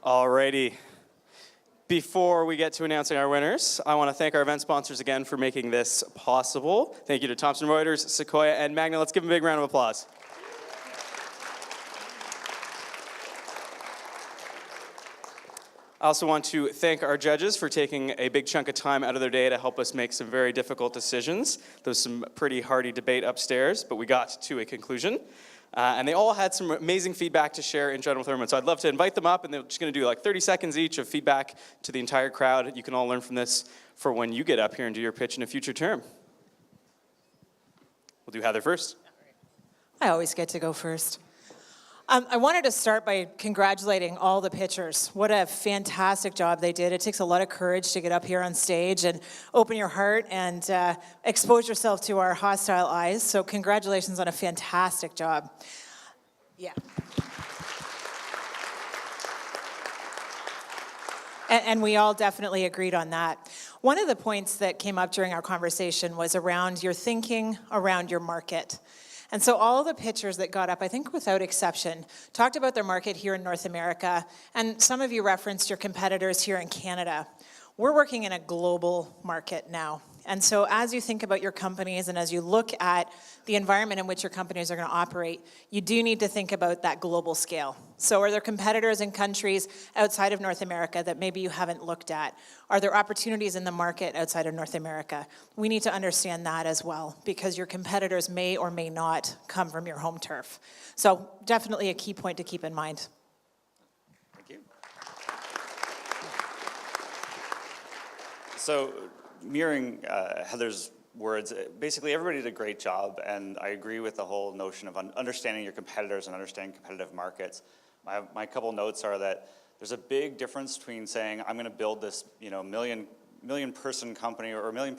Alrighty. Before we get to announcing our winners, I want to thank our event sponsors again for making this possible. Thank you to Thomson Reuters, Sequoia, and Magna. Let's give them a big round of applause. I also want to thank our judges for taking a big chunk of time out of their day to help us make some very difficult decisions. There was some pretty hearty debate upstairs, but we got to a conclusion. And they all had some amazing feedback to share in general with everyone. So I'd love to invite them up, and they're just going to do like 30 seconds each of feedback to the entire crowd. You can all learn from this for when you get up here and do your pitch in a future term. We'll do Heather first. I always get to go first. I wanted to start by congratulating all the pitchers. What a fantastic job they did. It takes a lot of courage to get up here on stage and open your heart and expose yourself to our hostile eyes. So congratulations on a fantastic job. Yeah. And we all definitely agreed on that. One of the points that came up during our conversation was around your thinking around your market. And so all the pitchers that got up, I think without exception, talked about their market here in North America, and some of you referenced your competitors here in Canada. We're working in a global market now. And so as you think about your companies and as you look at the environment in which your companies are going to operate, you do need to think about that global scale. So are there competitors in countries outside of North America that maybe you haven't looked at? Are there opportunities in the market outside of North America? We need to understand that as well, because your competitors may or may not come from your home turf. So definitely a key point to keep in mind. Thank you. So, mirroring Heather's words, basically everybody did a great job, and I agree with the whole notion of understanding your competitors and understanding competitive markets. My couple notes are that there's a big difference between saying I'm going to build this, million person company or million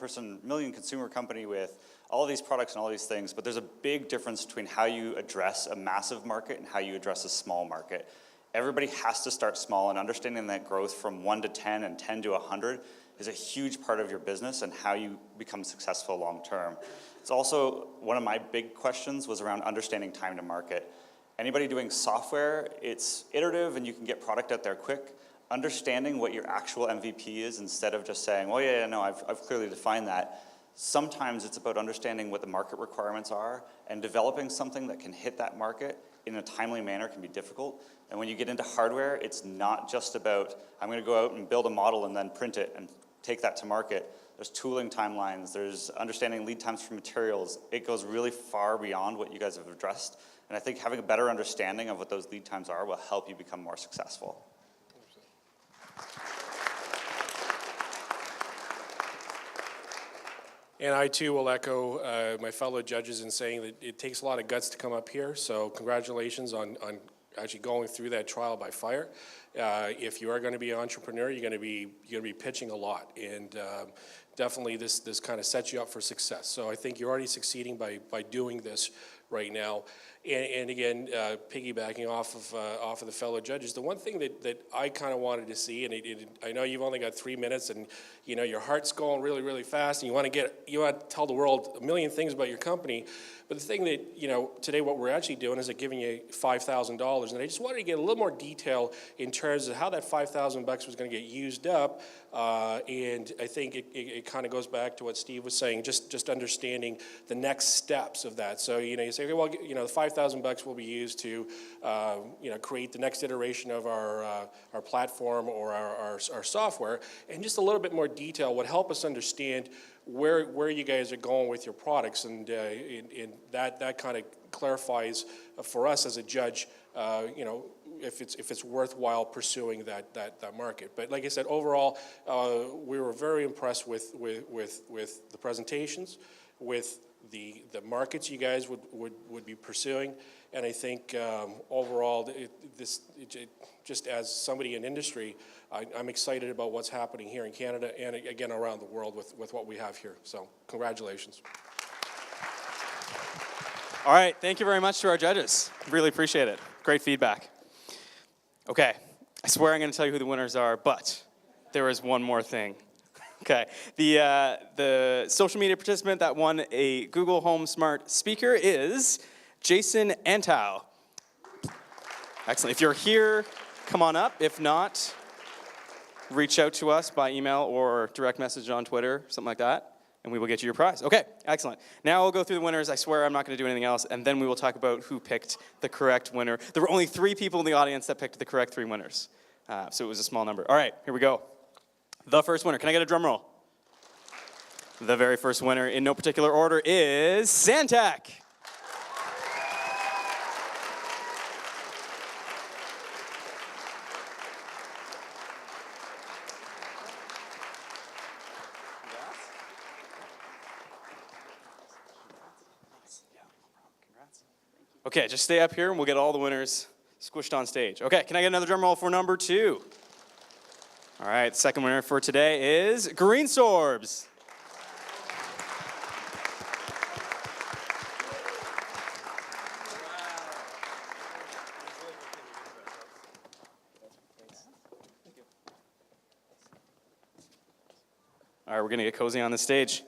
consumer company with all these products and all these things, but there's a big difference between how you address a massive market and how you address a small market. Everybody has to start small, and understanding that growth from 1 to 10 and 10 to 100 is a huge part of your business and how you become successful long term. It's also one of my big questions was around understanding time to market. Anybody doing software, it's iterative and you can get product out there quick. Understanding what your actual MVP is instead of just saying, oh yeah, no, I've clearly defined that. Sometimes it's about understanding what the market requirements are, and developing something that can hit that market in a timely manner can be difficult. And when you get into hardware, it's not just about, I'm going to go out and build a model and then print it and take that to market. There's tooling timelines, there's understanding lead times for materials. It goes really far beyond what you guys have addressed. And I think having a better understanding of what those lead times are will help you become more successful. And I too will echo my fellow judges in saying that it takes a lot of guts to come up here. So congratulations on actually going through that trial by fire. If you are going to be an entrepreneur, you're going to be pitching a lot, and definitely this kind of sets you up for success. So I think you're already succeeding by doing this right now. And again, piggybacking off of the fellow judges, the one thing that I kind of wanted to see, and I know you've only got 3 minutes, and your heart's going really, really fast, and you want to tell the world a million things about your company. But the thing that, today what we're actually doing is giving you $5,000, and I just wanted to get a little more detail in terms of how that $5,000 was going to get used up, and I think it kind of goes back to what Steve was saying, just understanding the next steps of that. So, you say, okay, well, the $5,000 will be used to, create the next iteration of our platform or our software, and just a little bit more detail would help us understand where you guys are going with your products, and that kind of clarifies for us as a judge, if it's worthwhile pursuing that market. But like I said, overall, we were very impressed with the presentations, with the markets you guys would be pursuing, and I think overall, just as somebody in industry, I'm excited about what's happening here in Canada and again around the world with what we have here. So congratulations. All right, thank you very much to our judges. Really appreciate it. Great feedback. Okay, I swear I'm going to tell you who the winners are, but there is one more thing. Okay, the social media participant that won a Google Home Smart Speaker is Jason Antow. Excellent. If you're here, come on up. If not, reach out to us by email or direct message on Twitter, something like that, and we will get you your prize. Okay, excellent. Now we'll go through the winners. I swear I'm not going to do anything else, and then we will talk about who picked the correct winner. There were only 3 people in the audience that picked the correct 3 winners, so it was a small number. All right, here we go. The first winner. Can I get a drum roll? The very first winner, in no particular order, is Santec. Okay, just stay up here and we'll get all the winners squished on stage. Okay, can I get another drum roll for number 2? All right, second winner for today is Green Sorbs. All right, we're gonna get cozy on the stage.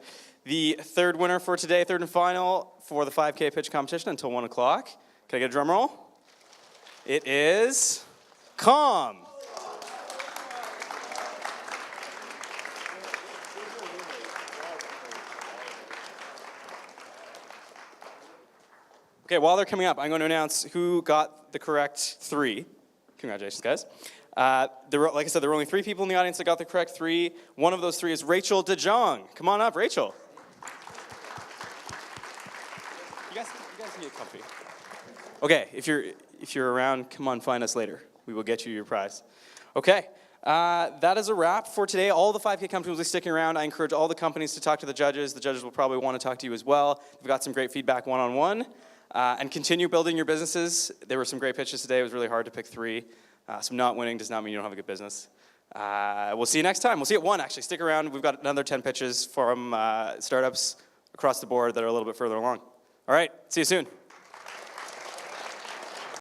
The third winner for today, third and final for the 5K pitch competition until 1 o'clock. Can I get a drum roll? It is Calm. Okay, while they're coming up, I'm going to announce who got the correct 3. Congratulations, guys. Like I said, there were only 3 people in the audience that got the correct 3. One of those 3 is Rachel DeJong. Come on up, Rachel. You guys can get comfy. Okay, if you're around, come on, find us later. We will get you your prize. Okay, that is a wrap for today. All the 5K companies will be sticking around. I encourage all the companies to talk to the judges. The judges will probably want to talk to you as well. We've got some great feedback one-on-one. And continue building your businesses. There were some great pitches today. It was really hard to pick 3. So not winning does not mean you don't have a good business. We'll see you next time. We'll see you at 1, actually. Stick around. We've got another 10 pitches from startups across the board that are a little bit further along. All right, see you soon.